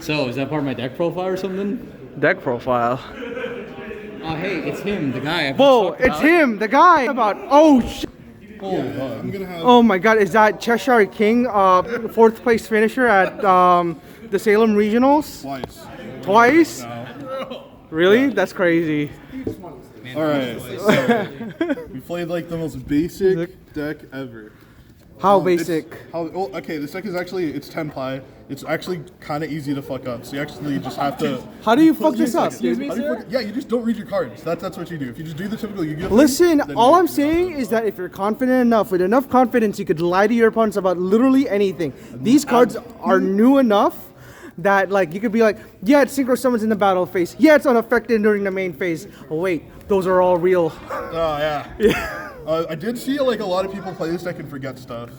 So, is that part of my deck profile or something? Deck profile. Oh, hey, it's him, the guy. Whoa, it's him, the guy. About I'm gonna have. oh my God, is that Cheshire King, 4th place finisher at the Salem Regionals? Twice? No. Really? That's crazy. All right. So we played like the most basic deck ever. How basic? Okay, this deck is actually it's Tenpai. It's actually kind of easy to fuck up. So you actually just have to. How do you fuck this up? Yeah, you just don't read your cards. That's what you do. If you just do the typical, you get. Listen, all I'm saying is that if you're confident enough, with enough confidence, you could lie to your opponents about literally anything. These cards are new enough that like you could be like, yeah, it's synchro summons in the battle phase. Yeah, it's unaffected during the main phase. Oh wait, those are all real. Oh yeah. I did see like a lot of people play this deck and forget stuff.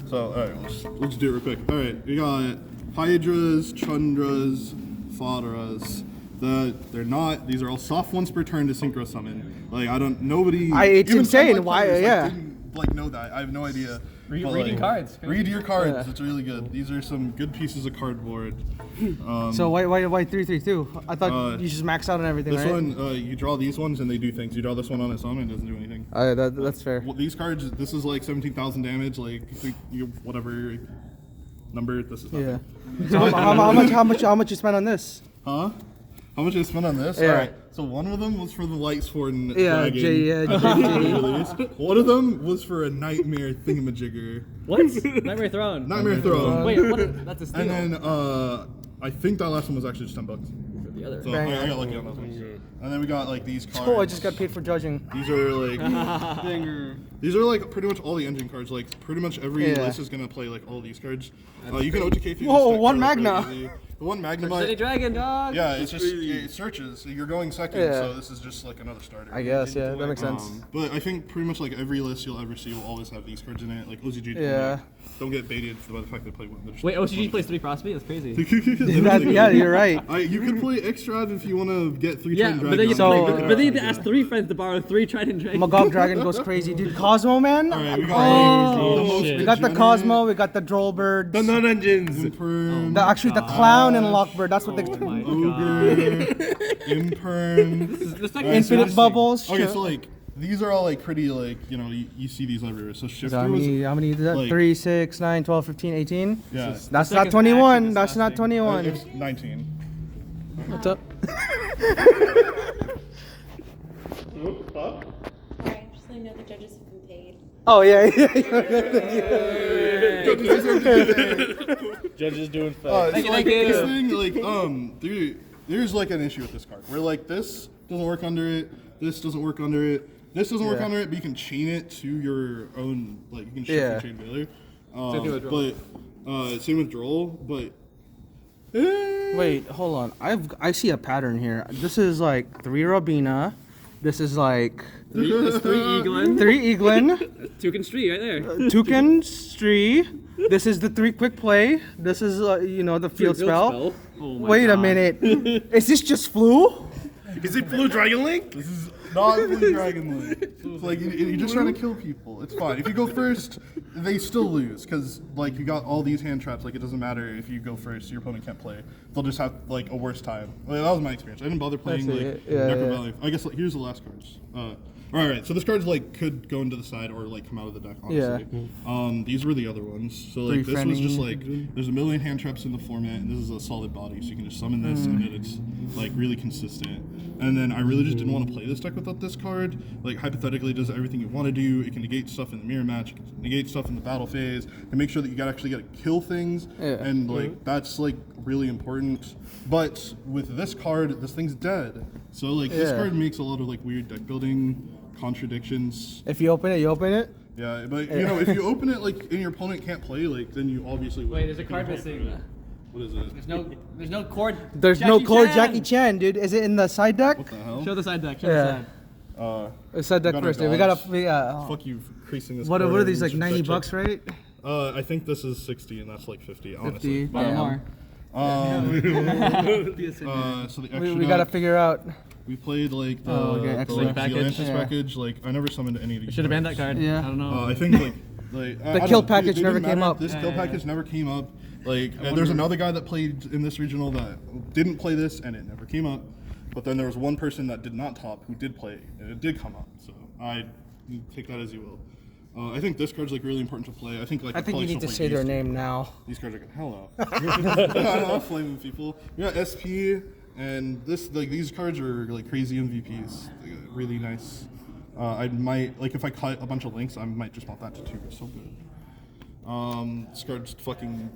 So all right, let's do it real quick. All right, we got Hydras, Chundras, Fodras. They're not. These are all soft ones per turn to synchro summon. Like nobody. It's even insane. Tenpai Why? players, Yeah. Didn't know that. I have no idea. Reading cards. Read your cards. It's really good. These are some good pieces of cardboard. So why 3/3/2? I thought you just max out on everything. This right? one, you draw these ones and they do things. You draw this one on its own and it doesn't do anything. That's fair. Well, these cards, this is like 17,000 damage. Like whatever number. This is nothing. Yeah. So how much you spent on this? Huh? How much did I spend on this? Yeah. All right. So one of them was for the Light Sword and Yeah, Dragon. One of them was for a Nightmare Thingamajigger. What? Nightmare Throne. Nightmare Throne. Wait, what? That's a steal. And then I think that last one was actually just $10. The other. So I got lucky on those ones. And then we got like these cards. Oh, I just got paid for judging. These are like these are like pretty much all the engine cards. Like pretty much every list is gonna play like all these cards. You can OTK through. Whoa, this deck one really Magna. easy. The one Magna. City Dragon, dog. Yeah, it's just it searches. You're going second, Yeah. so this is just like another starter. I guess, yeah, that makes sense. But I think pretty much like every list you'll ever see will always have these cards in it. Like OCG. Yeah. Don't get baited by the fact they play one. Wait, OCG plays 3 Frostbite? That's crazy. Yeah, you're right. You can play extra if you want to get 3 Yeah, Trident but then you Dragon. have to, but then you have to ask 3 friends to borrow 3 Trident Dragons. Magog Dragon goes crazy, dude. Cosmo, man. Alright, we got We got the Cosmo, we got the Droll Birds. The non-engines. Imperm, Actually, the Clown and Lockbird. That's what they. Ogre, Imperm. This deck Infinite Bubbles. Okay, so like these are all like pretty like you see these everywhere. So Shifter So how many is that? like- 3, 6, 9, 12, 15, 18? yeah, That's deck not is 21. actually That's not disgusting. 21. it's 19. What's up? Alright, just so you know the judges have been paid. Oh, yeah. Judges doing fast. So Thank you, like thank you. this thing, like dude, there's like an issue with this card. Where like this doesn't work under it, this doesn't work under it, this doesn't work Yeah. under it, but you can chain it to your own, like you can shift Yeah. and chain together. Same with Droll. But same with Droll, but Wait, hold on. I see a pattern here. This is like 3 Robina. This is like That's 3 Eaglin. 3 Eaglin. Toucan Street right there. Toucan Stree. This is the 3 Quick Play. This is the field spell. Oh my Wait a God. minute. Is this just flu? Is it Blue Dragon Link? this is not Blue Dragon Link. It's like you're just trying to kill people. It's fine. If you go first, they still lose because like you got all these hand traps. Like it doesn't matter if you go first, your opponent can't play. They'll just have like a worse time. Like, that was my experience. I didn't bother playing see like it. Yeah, Necro yeah. Valley. I guess like, here's the last cards. All right, so this card's like could go into the side or like come out of the deck. Honestly, these were the other ones. So like Three this was just friendly. like there's a million hand traps in the format, and this is a solid body, so you can just summon this, and then it's like really consistent. And then I really just didn't want to play this deck without this card. Like hypothetically, it does everything you want to do. It can negate stuff in the mirror match. It can negate stuff in the battle phase. And make sure that you actually got to kill things. Yeah. And like that's like really important. But with this card, this thing's dead. So like this Yeah. card makes a lot of like weird deck building contradictions. If you open it, you open it. Yeah, but you know if you open it like and your opponent can't play, like then you obviously Wait, there's a card missing. What is it? There's no cord. There's no core Jackie Chan, dude. Is it in the side deck? What the hell? Show the side deck. Show Yeah. the side. It's side deck Gotta first, dude. We dodge. gotta. Fuck you for creasing this What card are these, like and 90 check. bucks, right? I think this is 60 and that's like 50, honestly. 50. Buy more. So the extra We gotta deck, figure out. we played like the, okay, the extra. like, Package. Zealantis Yeah. package. Like I never summoned any of these. Should have banned that cards. card. Yeah. I don't know. I think like I kill don't- package they never didn't came matter. up. This Yeah, kill yeah, package never came up, Like, and there's another guy that played in this regional that didn't play this, and it never came up. But then there was one person that did not top who did play, and it did come up. So you take that as you will. I think this card's like really important to play. I think like I think you need to say their name now. These cards are good. Hell no. I'm not flaming people. You got SP, and these cards are like crazy MVPs. Really nice. I might like if I cut a bunch of links, I might just want that to 2. It's so good. This card's fucking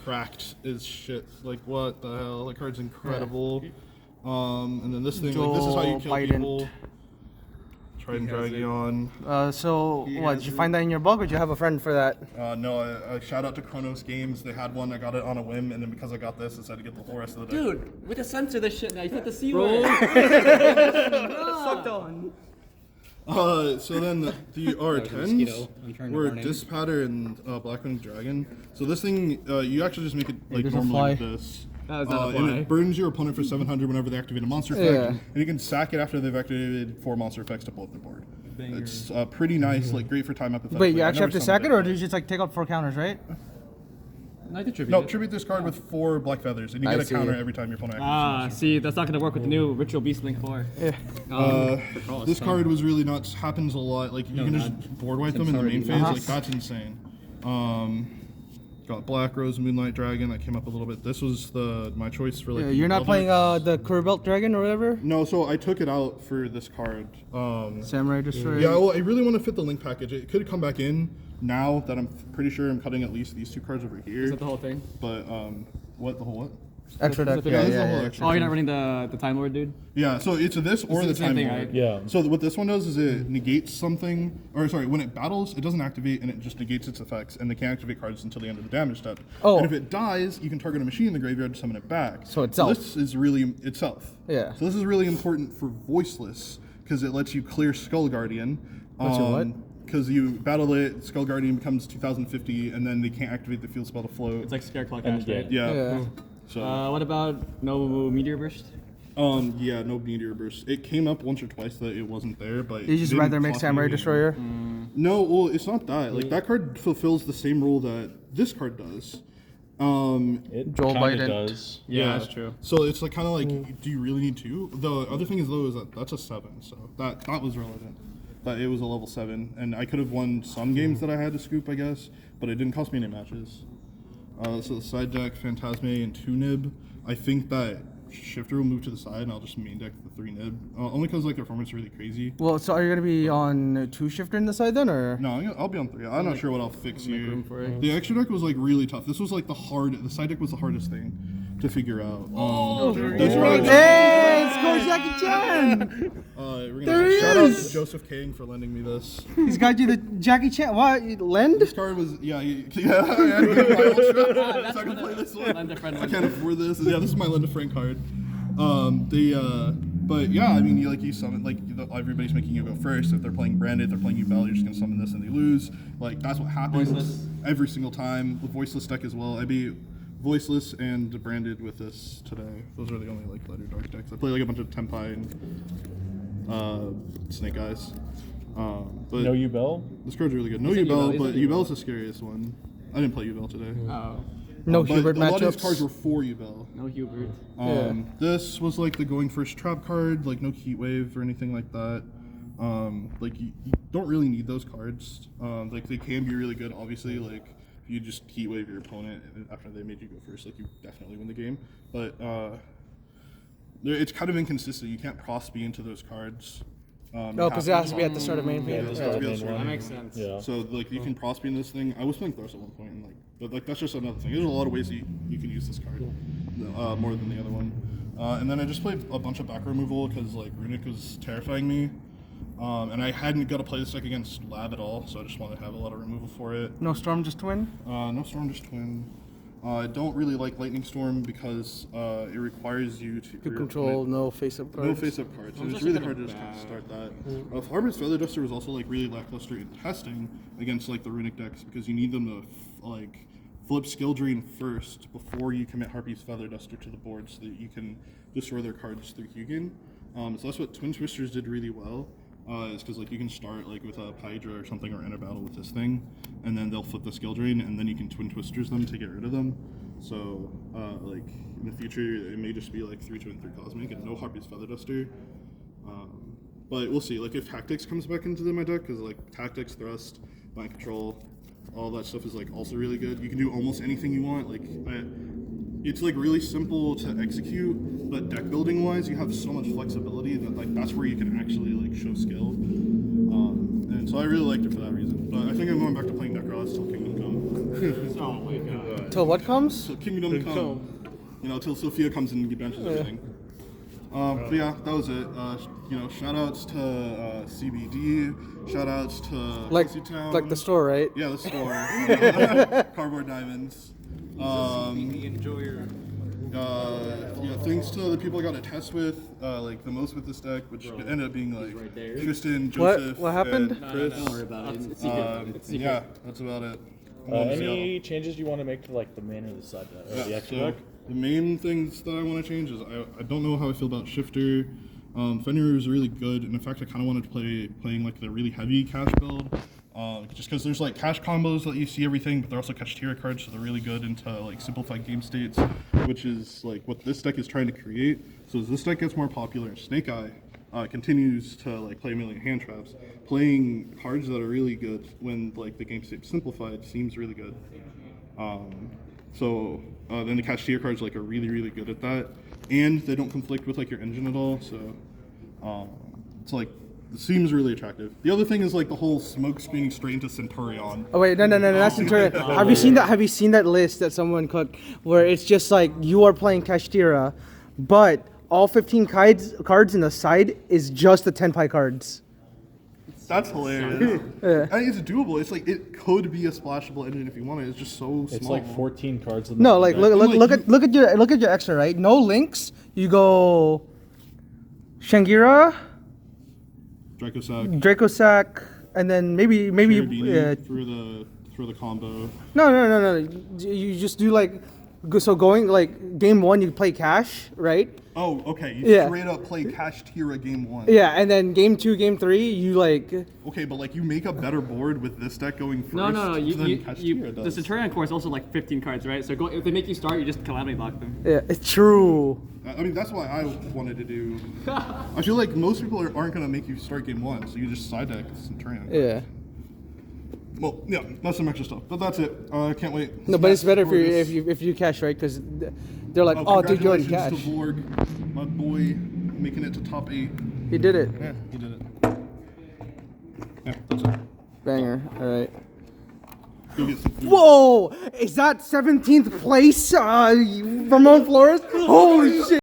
cracked as shit. Like what the hell? That card's incredible. And then this thing, like this is how you kill people. Trident Dragon. So what? Did you find that in your book, or did you have a friend for that? No, shout out to Chronos Games. They had one. I got it on a whim, and then because I got this, I decided to get the whole rest of the deck. Dude, with the censor this shit now, you hit the C word. Sucked on. So then the R10s were Dispatter and Blackwing Dragon. So this thing, you actually just make it like normally like this. And it burns your opponent for 700 whenever they activate a monster effect, and you can sack it after they've activated 4 monster effects to blow up the board. It's pretty nice, like great for time up. Wait, you actually have to sack it, or do you just like take out 4 counters, right? No, I did tribute. No, tribute this card with 4 black feathers, and you get a counter every time your opponent activates. See, that's not gonna work with the new Ritual Beast Link 4. This card was really nuts. Happens a lot. Like you can just board wipe them in the main phase. Like that's insane. Got Black Rose Moonlight Dragon that came up a little bit. This was my choice for like. You're not playing the Kurbelt Dragon or whatever. No, so I took it out for this card. Samurai Destroyer. Yeah, well, I really want to fit the link package. It could come back in now that I'm pretty sure I'm cutting at least these 2 cards over here. Is that the whole thing? But what the whole what? Extra deck. Yeah, this is the whole extra Oh, you're deck. not running the Time Lord, dude? Yeah, so it's this or the the same Time thing, Lord. right? Yeah. So what this one does is it negates something, or sorry, when it battles, it doesn't activate and it just negates its effects, and they can't activate cards until the end of the damage step. Oh. And if it dies, you can target a machine in the graveyard to summon it back. So itself. this is really itself. Yeah. So this is really important for voiceless because it lets you clear Skull Guardian. Lets you what? Because you battle it, Skull Guardian becomes 2050, and then they can't activate the field spell to float. It's like Scare Clock Ash, right? yeah. Yeah. So. What about no Meteor Burst? Yeah, no Meteor Burst. It came up once or twice that it wasn't there, but You just it didn't rather make cost me Samurai anything. Destroyer. No, well, it's not that. Like that card fulfills the same role that this card does. It Joel kinda Biden. does. Yeah, that's true. So it's like kind of like, do you really need 2? The other thing is though is that that's a 7, so that was relevant. That it was a level 7, and I could have won some games that I had to scoop, I guess, but it didn't cost me any matches. So the side deck, Phantasme and 2 Nib. I think that Shifter will move to the side, and I'll just main deck the 3 Nib. Only because like the performance is really crazy. Well, so are you gonna be on 2 Shifter in the side then, or? No, I'll be on 3. I'm not sure what I'll fix here. room for it. The extra deck was like really tough. This was like the side deck was the hardest thing to figure out. That's right. Hey, it's Coach Jackie Chan. We're There gonna he shout out is. to Joseph King for lending me this. He's got you the Jackie Chan. What? Lend? This card was I had to get my ultra, That's so I can for play the this one. lend a friend I one. can't afford this. Yeah, this is my lend a friend card. But yeah, I mean, you summon everybody's making you go first. If they're playing branded, they're playing you Bell, you're just gonna summon this and they lose. Like that's what happens Voiceless. every single time with voiceless deck as well. I beat voiceless and branded with this today. Those are the only like letter dark decks. I play like a bunch of Tenpai and Snake Eyes. But No Ubel? this card's really good. No said Ubel, Ubel, you but said Ubel's the scariest one. I didn't play Ubel today. Oh, No But Hubert a lot of these cards matchups. were for Ubel. no Hubert. This was like the going first trap card, like no heat wave or anything like that. Like you don't really need those cards. Like they can be really good, obviously. Like if you just heat wave your opponent after they made you go first, like you definitely win the game. But it's kind of inconsistent. You can't cross B into those cards. No, because it has to be at the start of main Yeah, phase. it has to be main at the start of That main makes phase. sense. Yeah. So like you can cross beam this thing. I was playing Thrush at one point, and but that's just another thing. There's a lot of ways you can use this card, more than the other one. And then I just played a bunch of back removal because like Runic was terrifying me, and I hadn't got to play this deck against Lab at all, so I just wanted to have a lot of removal for it. No Storm, just Twin. No Storm, just Twin. I don't really like Lightning Storm because it requires you to To control no face-up cards. no face-up cards. So it's really hard to just kind of start that. Hubert's Feather Duster was also like really lackluster in testing against like the Runic decks because you need them to flip Skill Drain first before you commit Harpy's Feather Duster to the board so that you can destroy their cards through Hugin. So that's what Twin Twisters did really well. is because like you can start like with a Hydra or something or enter battle with this thing, and then they'll flip the skill drain, and then you can twin twisters them to get rid of them. So like in the future, it may just be like 3-2 and 3 cosmic and no Harpy's Feather Duster. But we'll see. Like if Tactics comes back into my deck, because like Tactics, Thrust, Mind Control, all that stuff is like also really good. You can do almost anything you want. Like it's like really simple to execute, but deck building wise, you have so much flexibility that like that's where you can actually like show skill. And so I really liked it for that reason. But I think I'm going back to playing Necross till Kingdom Come. Oh my god. Till what comes? Till Kingdom Come. You know, till Sophia comes in and benches everything. But yeah, that was it. You know, shout outs to CBD, shout outs to Like Town. the store, right? Yeah, the store. Cardboard Diamonds. Enjoy your. Yeah, thanks to the people I got to test with, like the most with this deck, which ended up being like Tristan, Joseph, What happened? and Chris. Don't worry about it. It's secret. It's secret. Yeah, that's about it. Any changes you want to make to like the main or the side deck, or the extra deck? The main things that I want to change is I don't know how I feel about Shifter. Fenrir is really good, and in fact I kind of wanted to playing like the really heavy cash build, just because there's like cash combos that you see everything, but they're also Kashtira cards, so they're really good into like simplified game states, which is like what this deck is trying to create. So as this deck gets more popular, Snake Eye continues to like play a million hand traps. Playing cards that are really good when like the game state's simplified seems really good. So then the Kashtira cards like are really, really good at that, and they don't conflict with like your engine at all. So it's like it seems really attractive. The other thing is like the whole smoke screening straight into Centurion. Oh wait, no, that's Centurion. Have you seen that? Have you seen that list that someone cooked where it's just like you are playing Kashtira, but all 15 cards in the side is just the Tenpai cards. That's hilarious. And it's doable. It's like it could be a splashable engine if you want it. It's just so small. It's like 14 cards. In No, like deck. look at your extra, right? No links. You go Shangira, Dracosac, and then maybe Cherubini for the combo. No. You just do like going like game 1 you play cash, right? Oh, okay. You straight up play Kashtira game 1. Yeah, and then game 2, game 3 you like. Okay, but like you make a better board with this deck going first. No. than Kashtira The does. Centurion core is also like 15 cards, right? So if they make you start, you just calamity block them. Yeah, it's true. I mean, that's why I wanted to do. I feel like most people aren't going to make you start game 1, so you just side deck Centurion. Yeah. Well, yeah, that's some extra stuff, but that's it. I can't wait. No, but it's better if you cash, right? Because they're like, oh, dude, you already cash. Congratulations to Vorg, my boy, making it to top 8. He did it. Yeah, he did it. Yeah, that's it. Banger. All right. Go get some food. Whoa! Is that 17th place from Mount Flores? Holy shit!